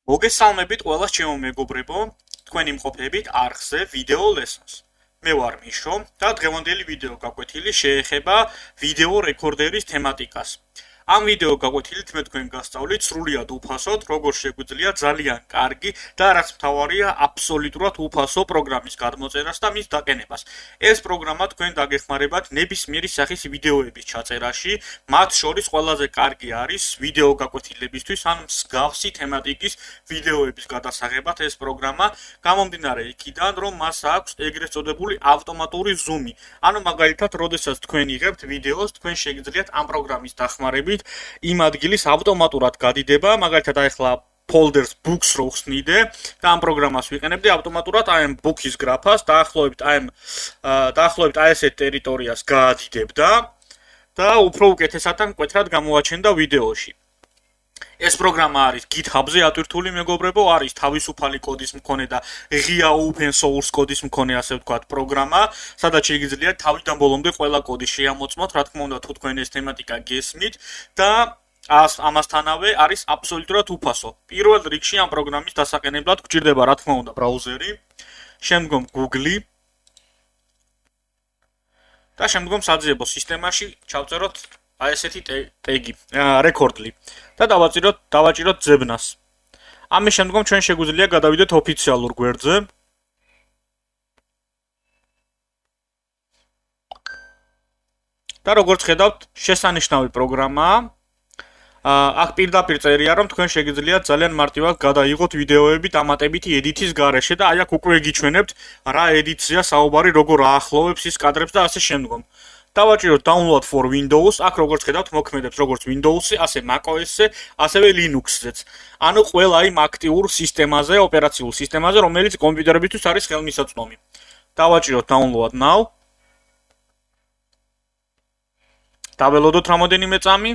მოგესალმებით ყველას ჩემო მეგობრებო, თქვენ იმყოფებით არხზე ვიდეო ლესონს. მე ვარ მიშო და დღევანდელი ვიდეო გაკვეთილი შეეხება ვიდეო რეკორდერის თემატიკას. ამ ვიდეო გაკვეთილით მე თქვენ გასწავლით სრულიად უფასოდ, როგორ შეგვიძლია ძალიან კარგი და რაც მთავარია, აბსოლუტურად უფასო პროგრამის გადმოწერას და მის დაყენებას. ეს პროგრამა თქვენ დაგეხმარებათ ნებისმიერი სახის ვიდეოების ჩაწერაში, მათ შორის ყველაზე კარგი არის ვიდეო გაკვეთილებისთვის ან მსგავსი თემატიკის ვიდეოების გადასაღებად ეს პროგრამა, გამომდინარე იქიდან, რომ მას აქვს ეგრეთ წოდებული ავტომატური ზუმი. ანუ მაგალითად, როდესაც თქვენ იღებთ ვიდეოს, თქვენ შეგიძლიათ ამ პროგრამის დახმარებით იმ ადგილის ავტომატურად გადიდება, მაგალითად ახლა folders books რო ხსნიდე და ამ პროგრამას ვიყენებდი ავტომატურად აი ამ book-ის გრაფას დაახლოებით აი ესეთ ტერიტორიას გაადიდებდა და უფრო უკეთესად ან მკვეთრად გამოაჩენდა ვიდეოში. ეს პროგრამა არის GitHub-ზე ატვირთული მეგობრებო, არის თავისუფალი კოდის მქონე და ღია open source კოდის მქონე, ასე ვთქვათ, პროგრამა, სადაც შეგიძლიათ თავიდან ბოლომდე ყველა კოდი შეამოწმოთ, რა თქმა უნდა, თუ თქვენ ეს თემატიკა გესმით და ამასთანავე არის აბსოლუტურად უფასო. პირველ რიგში ამ პროგრამის დასაყენებლად გჭირდება, რა თქმა უნდა, ბრაუზერი, შემდგომ Google და შემდგომ საძიებო სისტემაში ჩავწეროთ აი ესეთი ტეგი, რეკორდლი და დავაჭიროთ ძებნას. ამის შემდგომ ჩვენ შეგვიძლია გადავიდეთ ოფიციალურ გვერდზე. და როგორც ხედავთ, შესანიშნავი პროგრამაა. აქ პირდაპირ წერია, რომ თქვენ შეგიძლიათ ძალიან მარტივად გადაიღოთ ვიდეოები დამატებითი ედიტის გარეშე და აი აქ უკვე გიჩვენებთ რა ედიტზეა საუბარი, როგორ აახლოვებს ის კადრებს და ასე შემდგომ. დავაჭიროთ download for Windows, აქ როგორც ხედავთ, მოქმედებს როგორც Windows-ზე, ასე macOS-ზე, ასევე Linux-ზეც. ანუ ყველა იმ აქტიურ სისტემაზე, ოპერაციულ სისტემაზე, რომელიც კომპიუტერებისთვის არის ხელმისაწვდომი. დავაჭიროთ download now. დაველოდოთ რამოდენიმე წამი.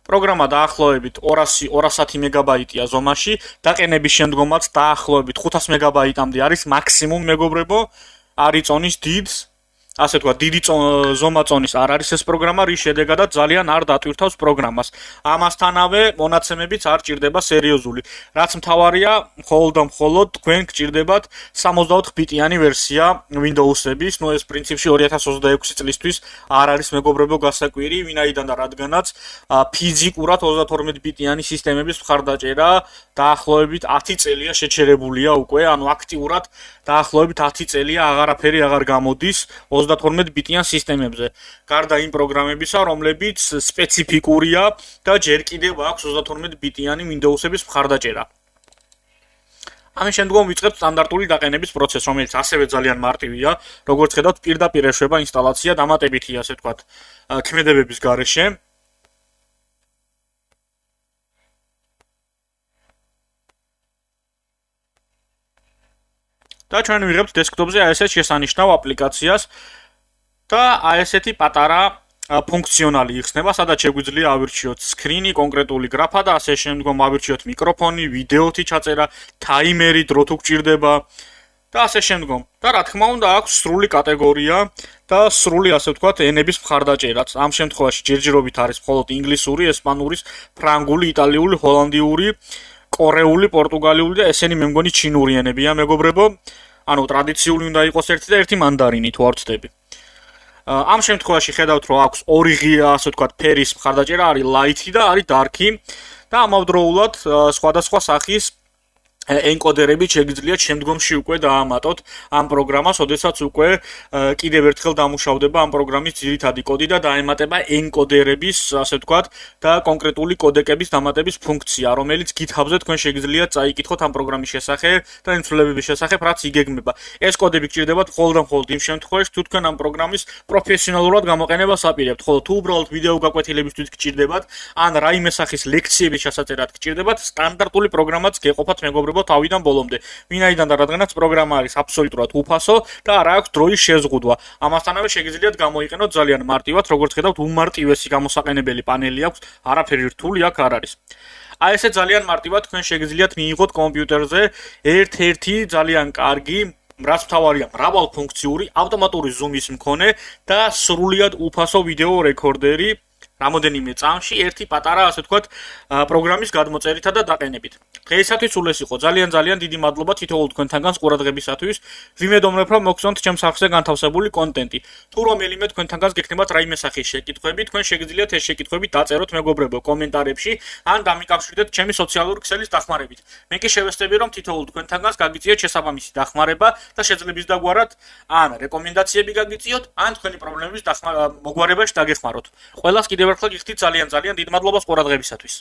პროგრამა დაახლოებით 210 მეგაბაიტია ზომაში, დაყენების შემდგომაც დაახლოებით 500 მეგაბაიტამდე არის მაქსიმუმ მეგობრებო, არის წონის დიდს. ასე თქვა, დიდი ზომა-წონის არ არის ეს პროგრამა, რის შედეგადაც ძალიან არ დატვირთავს პროგრამას. ამასთანავე მონაცემებიც არ ჭირდება სერიოზული. რაც მთავარია, მხოლოდ თქვენ გჭირდებათ 64 ბიტიანი ვერსია Windows-ების, ეს პრინციპში 2026 წლისთვის არ არის მეგობრებო გასაკვირი, ვინაიდან და რადგანაც ფიზიკურად 32 ბიტიანი სისტემების მხარდაჭერა დაახლოებით 10 წელია შეჩერებულია უკვე, ანუ აქტიურად დაახლოებით 10 წელია აღარაფერი აღარ გამოდის 32 ბიტიან სისტემებზე. გარდა იმ პროგრამებისა, რომლებიც სპეციფიკურია და ჯერ კიდევ აქვს 32 ბიტიანი Windows-ების მხარდაჭერა. ამის შემდგომ ვიწყებთ სტანდარტული დაყენების პროცესს, რომელიც ასევე ძალიან მარტივია, როგორც ხედავთ, პირდაპირ ეშვება ინსტალაცია დამატებითი, ასე ვთქვათ, ქმედებების გარეშე. და ჩვენ ვიღებთ დესკტოპზე აი ესეთ შესანიშნავ აპლიკაციას და აი ესეთი პატარა ფუნქციონალი იხსნება, სადაც შეგვიძლია ავირჩიოთ სკრინი, კონკრეტული გრაფა და ასე შემდგომ ავირჩიოთ მიკროფონი, ვიდეოთი ჩაწერა, ტაიმერი, დრო თუ გჭირდება და ასე შემდგომ. და რა თქმა უნდა, აქვს სრული კატეგორია და სრული, ასე ვთქვათ, ენების მხარდაჭერაც. ამ შემთხვევაში ჯერჯერობით არის მხოლოდ ინგლისური, ესპანური, ფრანგული, იტალიური, ჰოლანდიური, კორეული, პორტუგალიური და ესენი მე მგონი ჩინური ენებია, მეგობრებო. ანუ ტრადიციული უნდა იყოს ერთი და ერთი მანდარინი თუ არ ვცდები. ამ შემთხვევაში ხედავთ, რომ აქვს ორი ღია, ასე ვთქვათ, ფერის მხარდაჭერა, არის light-ი და არის dark-ი და ამავდროულად სხვადასხვა სახის ენკოდერები შეგიძლიათ შემდგომში უკვე დაამატოთ ამ პროგრამას, ოდესაც უკვე კიდევ ერთხელ დამუშავდება ამ პროგრამის ძირითადი კოდი და დაემატება ენკოდერების, ასე ვთქვათ, და კონკრეტული კოდეკების დამატების ფუნქცია, რომელიც GitHub-ზე თქვენ შეგიძლიათ წაიკითხოთ ამ პროგრამის შესახებ და იმ ცვლილებების შესახებ, რაც იგეგმება. ეს კოდები გჭირდებათ მხოლოდ იმ შემთხვევაში, თუ თქვენ ამ პროგრამის პროფესიონალურად გამოყენებას აპირებთ, ხოლო თუ უბრალოდ ვიდეო გაკვეთილებისთვის გჭირდებათ, ან რაიმე სახის ლექციების ჩასაწერად გჭირდებათ, სტანდარტული პროგრამაც გეყოფათ მეგობრებო თავიდან ბოლომდე. ვინაიდან და რადგანაც პროგრამა არის აბსოლუტურად უფასო და არ აქვს დროის შეზღუდვა. ამასთანავე შეგიძლიათ გამოიყენოთ ძალიან მარტივად, როგორც ხედავთ, უმარტივესი გამოსაყენებელი პანელი აქვს, არაფერი რთული აქ არ არის. აი ესე ძალიან მარტივად თქვენ შეგიძლიათ მიიღოთ კომპიუტერზე ერთ-ერთი ძალიან კარგი, რაც მთავარია, მრავალფუნქციური ავტომატური ზუმის მქონე და სრულიად უფასო ვიდეო რეკორდერი რამოდენიმე წამში ერთი პატარა, ასე ვთქვათ, პროგრამის გადმოწერითა და დაყენებით. დღეისათვის სულ ეს იყო. ძალიან დიდი მადლობა თითოეულ თქვენთანგანს ყურადღებისათვის. ვიმედოვნებ, რომ მოგწონთ ჩემს არხზე განთავსებული კონტენტი. თუ რომელიმე თქვენთანგანს გექნებათ რაიმე სახის შეკითხვები, თქვენ შეგიძლიათ ეს შეკითხვები დაწეროთ მეგობრებო კომენტარებში, ან დამიკავშირდეთ ჩემი სოციალური ქსელის დახმარებით. მე კი შევეცდები, რომ თითოეულ თქვენთანგანს გაგიწიოთ შესაბამისი დახმარება და შეძლებს დაგვარად ან რეკომენდაციები გაგიწიოთ, ან თქვენი პრობლემების მოგვარებაში დაგეხმაროთ. ყველას კიდევ ერთხელ გიხდით ძალიან დიდ მადლობას ყურადღებისათვის.